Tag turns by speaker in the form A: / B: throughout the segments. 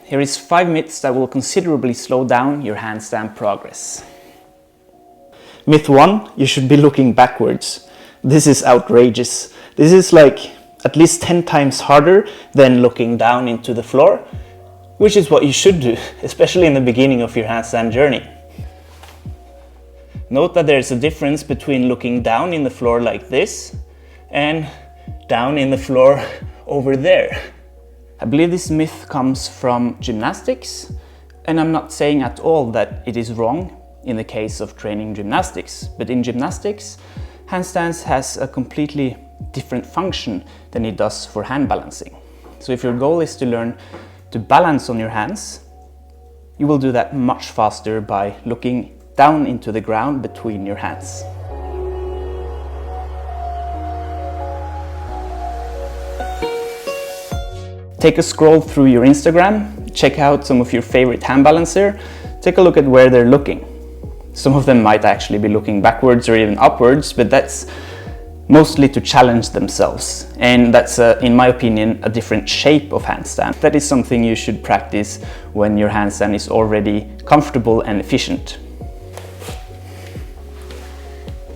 A: Here is 5 myths that will considerably slow down your handstand progress. Myth 1, you should be looking backwards. This is outrageous. This is like at least 10 times harder than looking down into the floor, which is what you should do, especially in the beginning of your handstand journey. Note that there's a difference between looking down in the floor like this and down in the floor over there. I believe this myth comes from gymnastics, and I'm not saying at all that it is wrong in the case of training gymnastics, but in gymnastics, handstands has a completely different function than it does for hand balancing. So if your goal is to learn to balance on your hands, you will do that much faster by looking down into the ground between your hands. Take a scroll through your Instagram, check out some of your favorite hand balancer, take a look at where they're looking. Some of them might actually be looking backwards or even upwards, but that's mostly to challenge themselves. And that's, in my opinion, a different shape of handstand. That is something you should practice when your handstand is already comfortable and efficient.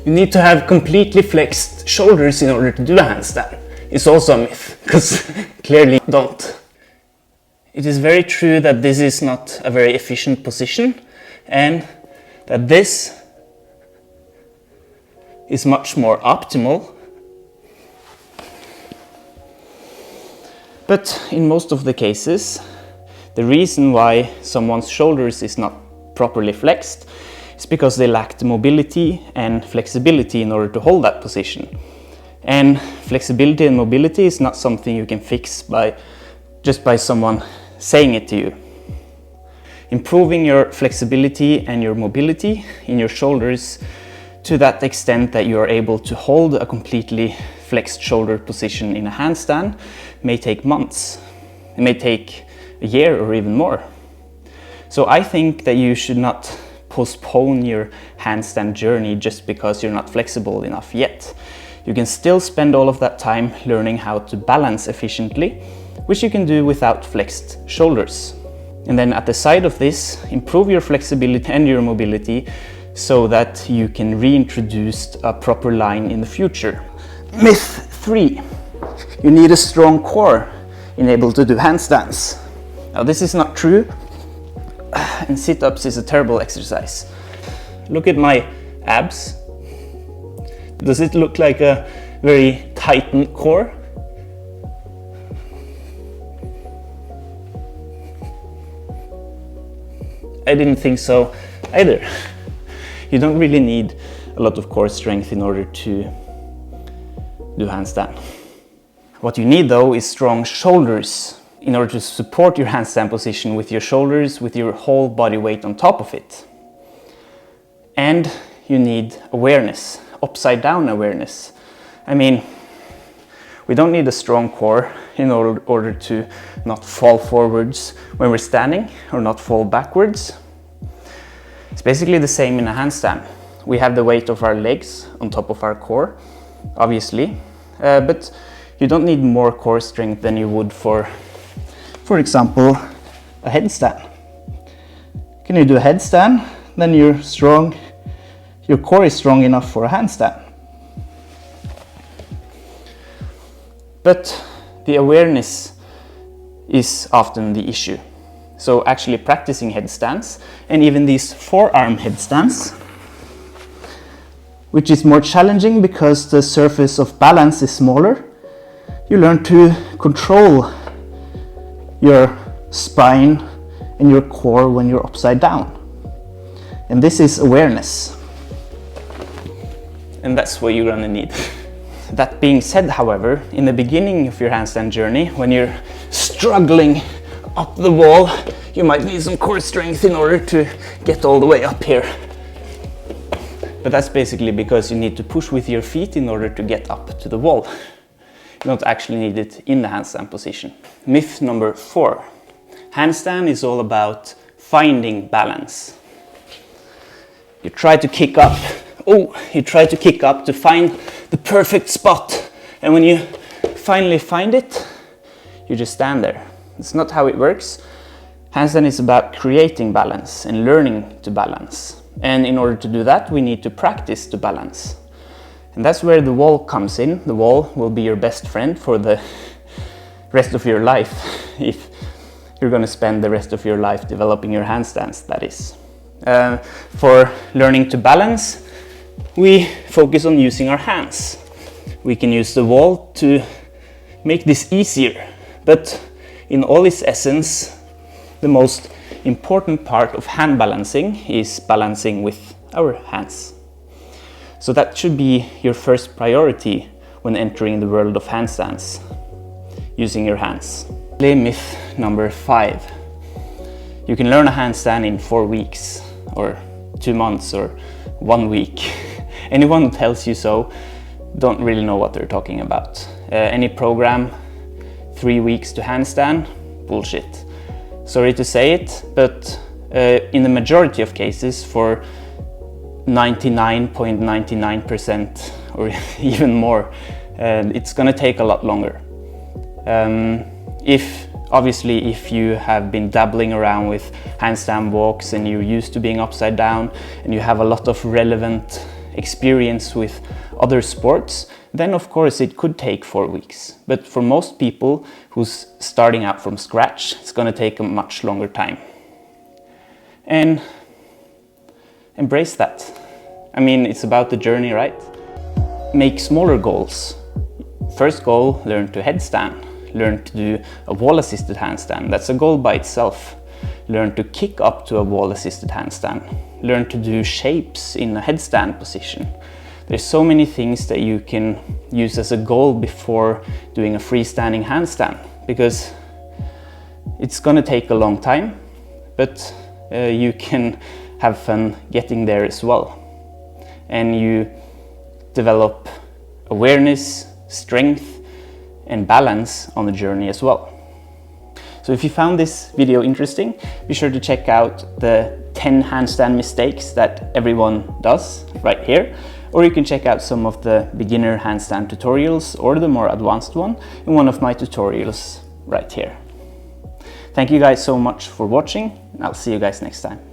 A: You need to have completely flexed shoulders in order to do a handstand. It's also a myth, because clearly don't. It is very true that this is not a very efficient position, and that this is much more optimal. But in most of the cases, the reason why someone's shoulders is not properly flexed is because they lack the mobility and flexibility in order to hold that position. And flexibility and mobility is not something you can fix just by someone saying it to you. Improving your flexibility and your mobility in your shoulders to that extent that you are able to hold a completely flexed shoulder position in a handstand may take months. It may take a year or even more. So I think that you should not postpone your handstand journey just because you're not flexible enough yet. You can still spend all of that time learning how to balance efficiently, which you can do without flexed shoulders. And then at the side of this, improve your flexibility and your mobility so that you can reintroduce a proper line in the future. Myth 3, you need a strong core in able to do handstands. Now this is not true, and sit-ups is a terrible exercise. Look at my abs. Does it look like a very tightened core? I didn't think so either. You don't really need a lot of core strength in order to do handstand. What you need though is strong shoulders in order to support your handstand position with your shoulders, with your whole body weight on top of it. And you need awareness, upside down awareness. I mean, we don't need a strong core in order to not fall forwards when we're standing or not fall backwards. It's basically the same in a handstand. We have the weight of our legs on top of our core, obviously, but you don't need more core strength than you would for example, a headstand. Can you do a headstand? Then you're strong. Your core is strong enough for a handstand. But the awareness is often the issue. So actually practicing headstands, and even these forearm headstands, which is more challenging because the surface of balance is smaller, you learn to control your spine and your core when you're upside down. And this is awareness. And that's what you're gonna need. That being said, however, in the beginning of your handstand journey, when you're struggling up the wall, you might need some core strength in order to get all the way up here. But that's basically because you need to push with your feet in order to get up to the wall. You don't actually need it in the handstand position. Myth number 4. Handstand is all about finding balance. You try to kick up. You try to kick up to find the perfect spot. And when you finally find it, you just stand there. It's not how it works. Handstand is about creating balance and learning to balance. And in order to do that, we need to practice to balance. And that's where the wall comes in. The wall will be your best friend for the rest of your life, if you're going to spend the rest of your life developing your handstands, that is. For learning to balance, we focus on using our hands. We can use the wall to make this easier, but in all its essence, the most important part of hand balancing is balancing with our hands. So that should be your first priority when entering the world of handstands, using your hands. Myth number 5. You can learn a handstand in 4 weeks, or 2 months, or 1 week. Anyone who tells you so don't really know what they're talking about. Any program, 3 weeks to handstand, bullshit. Sorry to say it, but in the majority of cases, for 99.99% or even more, it's gonna take a lot longer. Obviously if you have been dabbling around with handstand walks and you're used to being upside down and you have a lot of relevant experience with other sports, then of course it could take 4 weeks. But for most people who's starting out from scratch, it's going to take a much longer time. And embrace that. I mean, it's about the journey, right? Make smaller goals. First goal, learn to headstand. Learn to do a wall-assisted handstand. That's a goal by itself. Learn to kick up to a wall-assisted handstand. Learn to do shapes in a headstand position. There's so many things that you can use as a goal before doing a freestanding handstand, because it's gonna take a long time, but you can have fun getting there as well. And you develop awareness, strength, and balance on the journey as well. So if you found this video interesting, be sure to check out the 10 handstand mistakes that everyone does right here, or you can check out some of the beginner handstand tutorials or the more advanced one in one of my tutorials right here. Thank you guys so much for watching, and I'll see you guys next time.